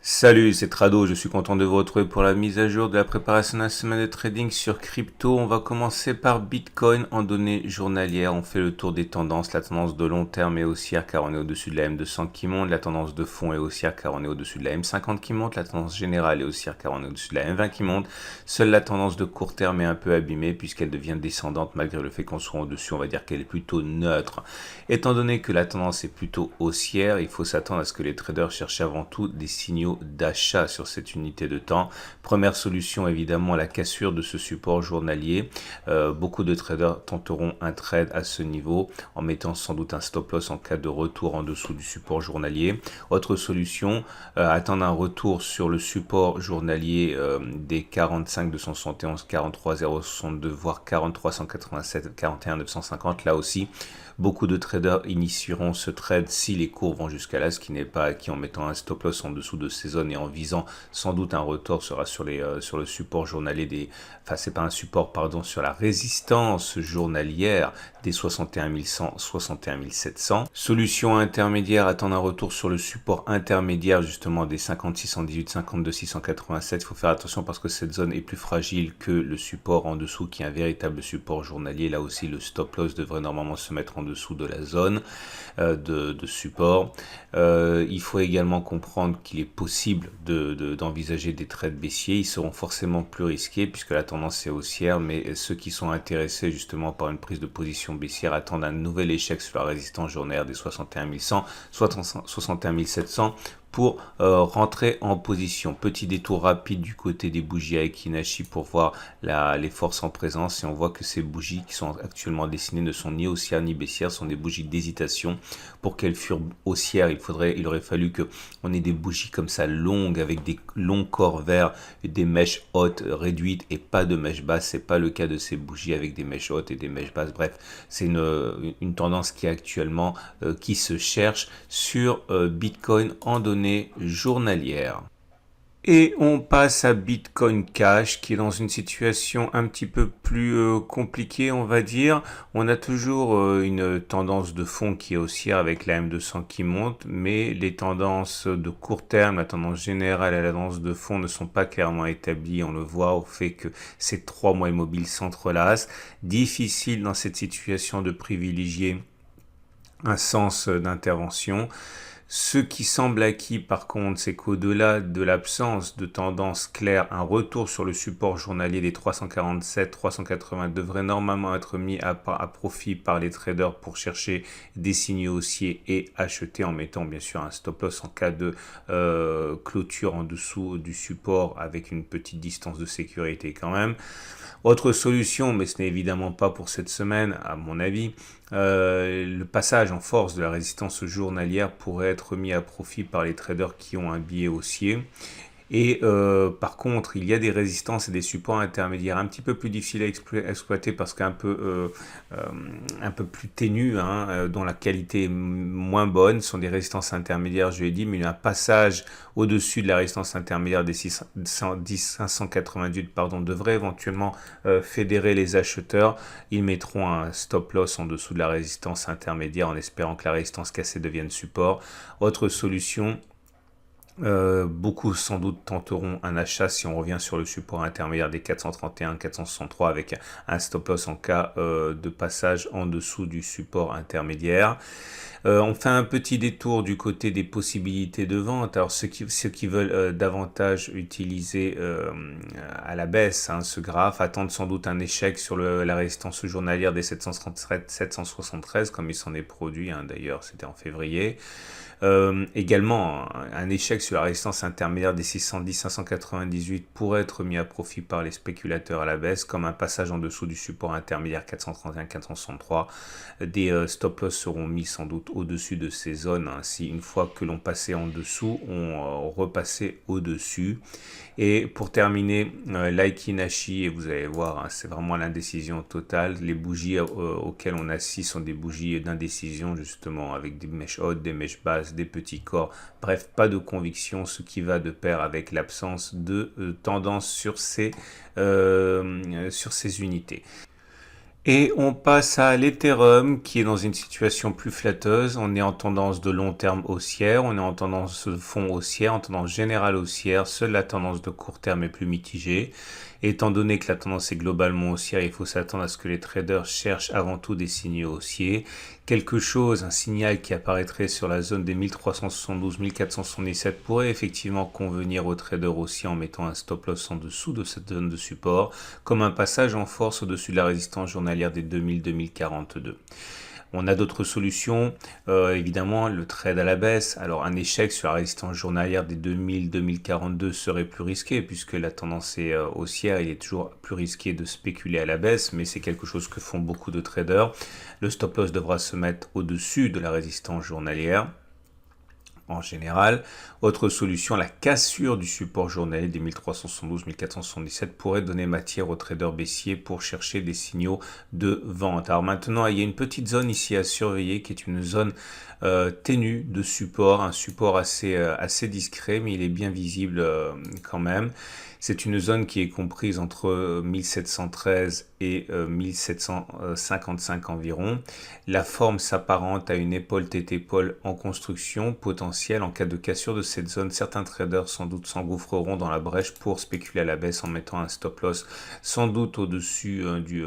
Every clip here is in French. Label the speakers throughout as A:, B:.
A: Salut, c'est Trado, je suis content de vous retrouver pour la mise à jour de la préparation de la semaine de trading sur crypto. On va commencer par Bitcoin en données journalières. On fait le tour des tendances. La tendance de long terme est haussière car on est au-dessus de la M200 qui monte. La tendance de fond est haussière car on est au-dessus de la M50 qui monte. La tendance générale est haussière car on est au-dessus de la M20 qui monte. Seule la tendance de court terme est un peu abîmée puisqu'elle devient descendante malgré le fait qu'on soit au-dessus. On va dire qu'elle est plutôt neutre. Étant donné que la tendance est plutôt haussière, il faut s'attendre à ce que les traders cherchent avant tout des signaux d'achat sur cette unité de temps. Première solution, évidemment, la cassure de ce support journalier. Beaucoup de traders tenteront un trade à ce niveau en mettant sans doute un stop loss en cas de retour en dessous du support journalier. Autre solution, attendre un retour sur le support journalier des 45 271, 43 062, voire 43 187, 41 950. Là aussi, beaucoup de traders initieront ce trade si les cours vont jusqu'à là, ce qui n'est pas acquis en mettant un stop loss en dessous de ces zones et en visant sans doute un retour sera sur le support journalier enfin c'est pas un support pardon, sur la résistance journalière des 61 100, 61 700. Solution intermédiaire, attendre un retour sur le support intermédiaire justement des 50 618, 52 687. Il faut faire attention parce que cette zone est plus fragile que le support en dessous qui est un véritable support journalier. Là aussi le stop loss devrait normalement se mettre en dessous de la zone de support. Il faut également comprendre qu'il est possible d'envisager des trades baissiers. Ils seront forcément plus risqués puisque la tendance est haussière, mais ceux qui sont intéressés justement par une prise de position baissière attendent un nouvel échec sur la résistance journalière des 61 100, 61 700 pour rentrer en position. Petit détour rapide du côté des bougies Aiki-Nashi pour voir les forces en présence et on voit que ces bougies qui sont actuellement dessinées ne sont ni haussières ni baissières, sont des bougies d'hésitation. Pour qu'elles fussent haussières, il aurait fallu que on ait des bougies comme ça longues avec des longs corps verts, des mèches hautes réduites et pas de mèches basses. C'est pas le cas de ces bougies avec des mèches hautes et des mèches basses. Bref, c'est une tendance qui est actuellement qui se cherche sur Bitcoin en données journalières. Et on passe à Bitcoin Cash qui est dans une situation un petit peu plus compliquée, on va dire. On a toujours une tendance de fond qui est haussière avec la M200 qui monte, mais les tendances de court terme, la tendance générale et la tendance de fond ne sont pas clairement établies. On le voit au fait que ces 3 mois immobiles s'entrelacent. Difficile dans cette situation de privilégier un sens d'intervention. Ce qui semble acquis par contre, c'est qu'au-delà de l'absence de tendance claire, un retour sur le support journalier des 347, 380 devrait normalement être mis à profit par les traders pour chercher des signaux haussiers et acheter en mettant bien sûr un stop loss en cas de clôture en dessous du support avec une petite distance de sécurité quand même. Autre solution, mais ce n'est évidemment pas pour cette semaine, à mon avis, le passage en force de la résistance journalière pourrait être mis à profit par les traders qui ont un biais haussier. Et par contre, il y a des résistances et des supports intermédiaires un petit peu plus difficiles à exploiter parce un peu plus ténus, hein, dont la qualité est moins bonne. Ce sont des résistances intermédiaires, je l'ai dit, mais un passage au-dessus de la résistance intermédiaire des 610, 588 pardon, devrait éventuellement fédérer les acheteurs. Ils mettront un stop loss en dessous de la résistance intermédiaire en espérant que la résistance cassée devienne support. Autre solution, beaucoup sans doute tenteront un achat si on revient sur le support intermédiaire des 431, 463 avec un stop loss en cas de passage en dessous du support intermédiaire. On fait un petit détour du côté des possibilités de vente. Alors ceux qui veulent davantage utiliser à la baisse hein, ce graphe attendent sans doute un échec sur la résistance journalière des 737, 773 comme il s'en est produit. Hein, d'ailleurs, c'était en février. Également, un échec sur la résistance intermédiaire des 610, 598 pourrait être mis à profit par les spéculateurs à la baisse, comme un passage en dessous du support intermédiaire 431, 463. Des stop loss seront mis sans doute au-dessus de ces zones. Ainsi, une fois que l'on passait en dessous, on repassait au-dessus. Et pour terminer, l'Aiki-Nashi, et vous allez voir, hein, c'est vraiment l'indécision totale. Les bougies auxquelles on assiste sont des bougies d'indécision, justement, avec des mèches hautes, des mèches basses, des petits corps. Bref, pas de conviction, ce qui va de pair avec l'absence de tendance sur ces unités. Et on passe à l'Ethereum qui est dans une situation plus flatteuse. On est en tendance de long terme haussière, on est en tendance de fond haussière, en tendance générale haussière. Seule la tendance de court terme est plus mitigée. Étant donné que la tendance est globalement haussière, il faut s'attendre à ce que les traders cherchent avant tout des signaux haussiers. Quelque chose, un signal qui apparaîtrait sur la zone des 1372-1477 pourrait effectivement convenir aux traders haussiers en mettant un stop loss en dessous de cette zone de support, comme un passage en force au-dessus de la résistance journalière des 2000-2042. On a d'autres solutions, évidemment le trade à la baisse. Alors un échec sur la résistance journalière des 2000-2042 serait plus risqué puisque la tendance est haussière. Il est toujours plus risqué de spéculer à la baisse, mais c'est quelque chose que font beaucoup de traders. Le stop loss devra se mettre au-dessus de la résistance journalière. En général, autre solution, la cassure du support journalier des 1372-1477 pourrait donner matière aux traders baissiers pour chercher des signaux de vente. Alors maintenant, il y a une petite zone ici à surveiller qui est une zone ténue de support, un support assez discret, mais il est bien visible quand même. C'est une zone qui est comprise entre 1713 et 1755 environ. La forme s'apparente à une épaule tête épaule en construction potentielle. En cas de cassure de cette zone, certains traders sans doute s'engouffreront dans la brèche pour spéculer à la baisse en mettant un stop loss sans doute au-dessus du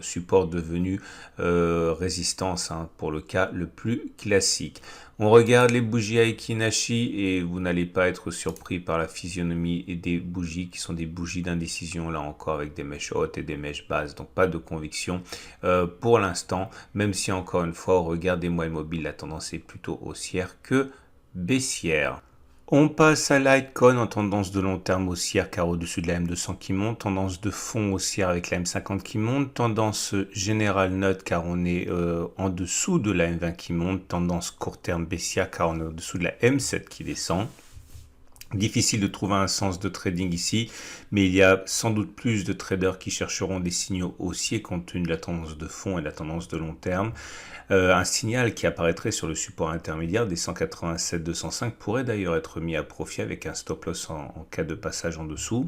A: support devenu résistance pour le cas le plus classique. On regarde les bougies Aiki Nashi et vous n'allez pas être surpris par la physionomie et des bougies qui sont des bougies d'indécision là encore avec des mèches hautes et des mèches basses, donc pas de conviction pour l'instant, même si encore une fois au regard des mois immobiles la tendance est plutôt haussière que baissière. On passe à Litecoin en tendance de long terme haussière car au-dessus de la M200 qui monte, tendance de fond haussière avec la M50 qui monte, tendance générale neutre car on est en dessous de la M20 qui monte, tendance court terme baissière car on est au-dessous de la M7 qui descend. Difficile de trouver un sens de trading ici, mais il y a sans doute plus de traders qui chercheront des signaux haussiers compte tenu de la tendance de fond et de la tendance de long terme. Un signal qui apparaîtrait sur le support intermédiaire des 187-205 pourrait d'ailleurs être mis à profit avec un stop loss en cas de passage en dessous.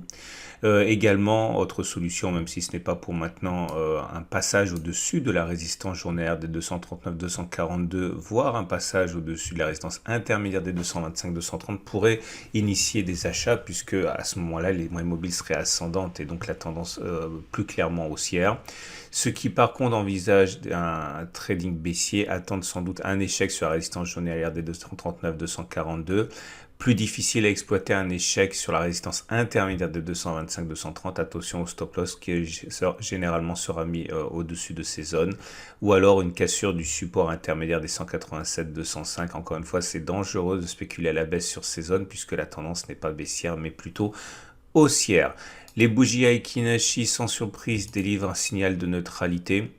A: Également, autre solution, même si ce n'est pas pour maintenant, un passage au-dessus de la résistance journalière des 239-242, voire un passage au-dessus de la résistance intermédiaire des 225-230 pourrait initier des achats puisque à ce moment-là, les moyens mobiles seraient ascendantes et donc la tendance plus clairement haussière. Ceux qui par contre envisagent un trading baissier attendent sans doute un échec sur la résistance journalière des 239-242. Plus difficile à exploiter un échec sur la résistance intermédiaire des 225-230. Attention au stop loss qui généralement sera mis au-dessus de ces zones. Ou alors une cassure du support intermédiaire des 187-205. Encore une fois, c'est dangereux de spéculer à la baisse sur ces zones puisque la tendance n'est pas baissière mais plutôt haussière. Les bougies Aiki Nashi sans surprise délivrent un signal de neutralité.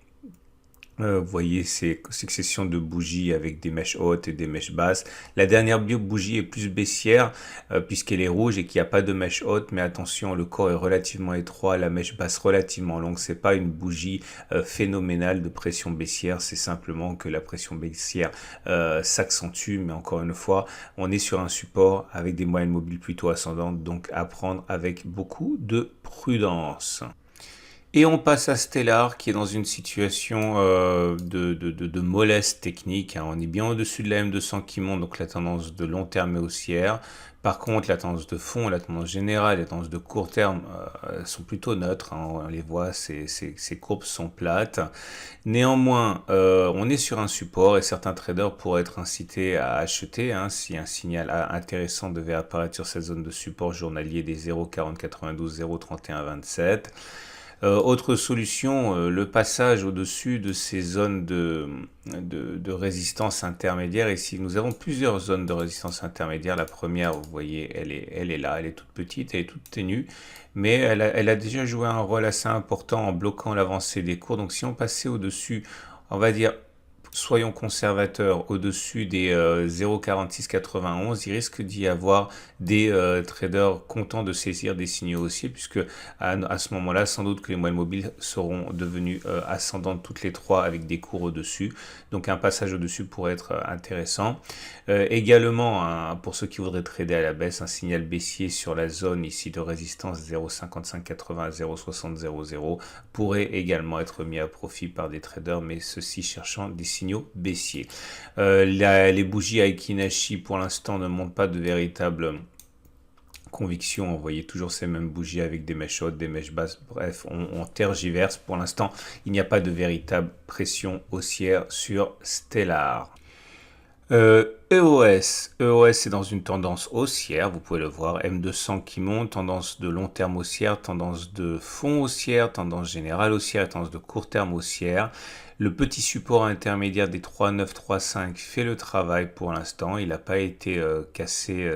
A: Vous voyez ces successions de bougies avec des mèches hautes et des mèches basses. La dernière bougie est plus baissière puisqu'elle est rouge et qu'il n'y a pas de mèche haute. Mais attention, le corps est relativement étroit, la mèche basse relativement longue. C'est pas une bougie phénoménale de pression baissière. C'est simplement que la pression baissière s'accentue. Mais encore une fois, on est sur un support avec des moyennes mobiles plutôt ascendantes. Donc à prendre avec beaucoup de prudence. Et on passe à Stellar qui est dans une situation de mollesse technique. On est bien au-dessus de la M200 qui monte, donc la tendance de long terme est haussière. Par contre, la tendance de fond, la tendance générale, la tendance de court terme sont plutôt neutres. On les voit, ces courbes sont plates. Néanmoins, on est sur un support et certains traders pourraient être incités à acheter si un signal intéressant devait apparaître sur cette zone de support journalier des 0,4092, 0,3127. Autre solution, le passage au-dessus de ces zones de résistance intermédiaire. Ici, nous avons plusieurs zones de résistance intermédiaire. La première, vous voyez, elle est là, elle est toute petite, elle est toute ténue, mais elle a déjà joué un rôle assez important en bloquant l'avancée des cours. Donc si on passait au-dessus, on va dire soyons conservateurs au-dessus des 0,4691, il risque d'y avoir des traders contents de saisir des signaux haussiers, puisque à ce moment-là, sans doute que les moyennes mobiles seront devenues ascendantes toutes les trois avec des cours au-dessus. Donc un passage au-dessus pourrait être intéressant. Également, pour ceux qui voudraient trader à la baisse, un signal baissier sur la zone ici de résistance 0,5580 à 0,6000 pourrait également être mis à profit par des traders, mais ceux-ci cherchant des signaux baissiers. Les bougies Aiki Nashi pour l'instant ne montrent pas de véritable conviction. On voyait toujours ces mêmes bougies avec des mèches hautes, des mèches basses. Bref, on tergiverse. Pour l'instant, il n'y a pas de véritable pression haussière sur Stellar. EOS est dans une tendance haussière, vous pouvez le voir, M200 qui monte, tendance de long terme haussière, tendance de fond haussière, tendance générale haussière et tendance de court terme haussière. Le petit support intermédiaire des 3,935 fait le travail pour l'instant, il n'a pas été cassé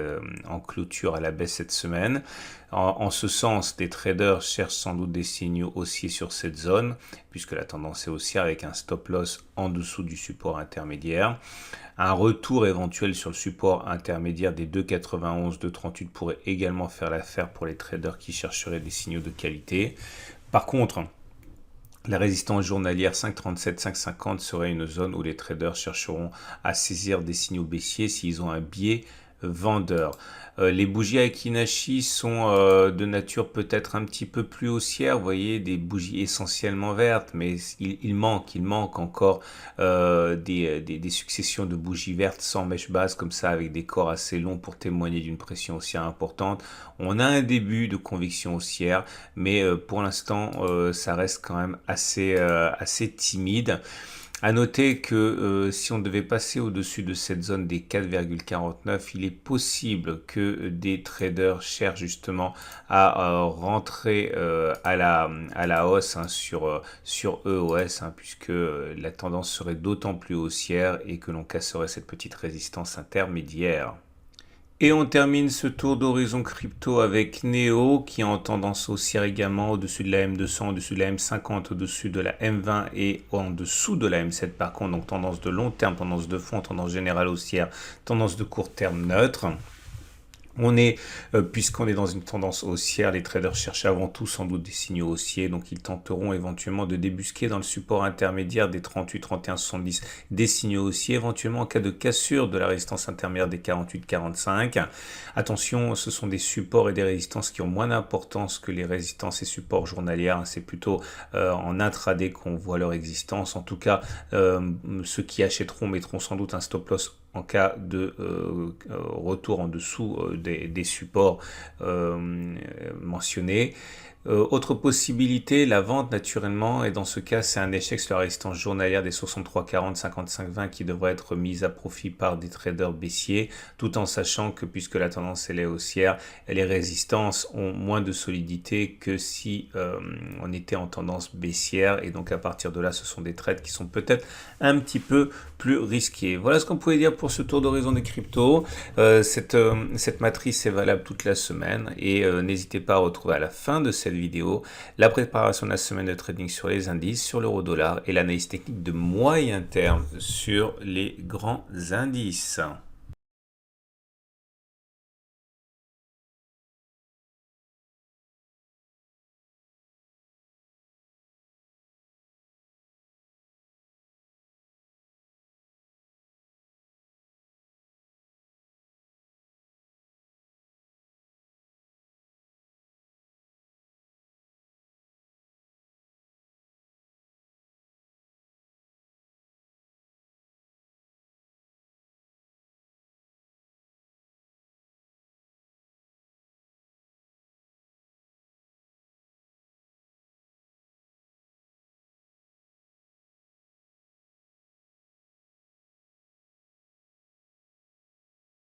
A: en clôture à la baisse cette semaine. En ce sens, des traders cherchent sans doute des signaux haussiers sur cette zone, puisque la tendance est haussière avec un stop loss en dessous du support intermédiaire. Un retour éventuel sur le support intermédiaire des 2,91, 2,38 pourrait également faire l'affaire pour les traders qui chercheraient des signaux de qualité. Par contre, la résistance journalière 5,37, 5,50 serait une zone où les traders chercheront à saisir des signaux baissiers s'ils ont un biais vendeur. Les bougies Aiki Nashi sont de nature peut-être un petit peu plus haussière. Vous voyez, des bougies essentiellement vertes, mais il manque encore des successions de bougies vertes sans mèche basse comme ça, avec des corps assez longs pour témoigner d'une pression haussière importante. On a un début de conviction haussière, mais pour l'instant, ça reste quand même assez timide. À noter que si on devait passer au-dessus de cette zone des 4,49, il est possible que des traders cherchent justement à rentrer à la hausse sur EOS, puisque la tendance serait d'autant plus haussière et que l'on casserait cette petite résistance intermédiaire. Et on termine ce tour d'horizon crypto avec Neo qui est en tendance haussière également au-dessus de la M200, au-dessus de la M50, au-dessus de la M20 et en dessous de la M7 par contre. Donc tendance de long terme, tendance de fond, tendance générale haussière, tendance de court terme neutre. Puisqu'on est dans une tendance haussière, les traders cherchent avant tout sans doute des signaux haussiers, donc ils tenteront éventuellement de débusquer dans le support intermédiaire des 38, 31, 70 des signaux haussiers, éventuellement en cas de cassure de la résistance intermédiaire des 48, 45. Attention, ce sont des supports et des résistances qui ont moins d'importance que les résistances et supports journalières, c'est plutôt en intraday qu'on voit leur existence. En tout cas, ceux qui achèteront mettront sans doute un stop loss en cas de retour en dessous des supports mentionnés. Autre possibilité, la vente naturellement, et dans ce cas c'est un échec sur la résistance journalière des 63, 40, 55, 20 qui devrait être mise à profit par des traders baissiers, tout en sachant que puisque la tendance elle est haussière, les résistances ont moins de solidité que si on était en tendance baissière, et donc à partir de là ce sont des trades qui sont peut-être un petit peu plus risqués. Voilà ce qu'on pouvait dire pour ce tour d'horizon des cryptos. Cette matrice est valable toute la semaine et n'hésitez pas à retrouver à la fin de cette vidéo la préparation de la semaine de trading sur les indices, sur l'euro-dollar et l'analyse technique de moyen terme sur les grands indices.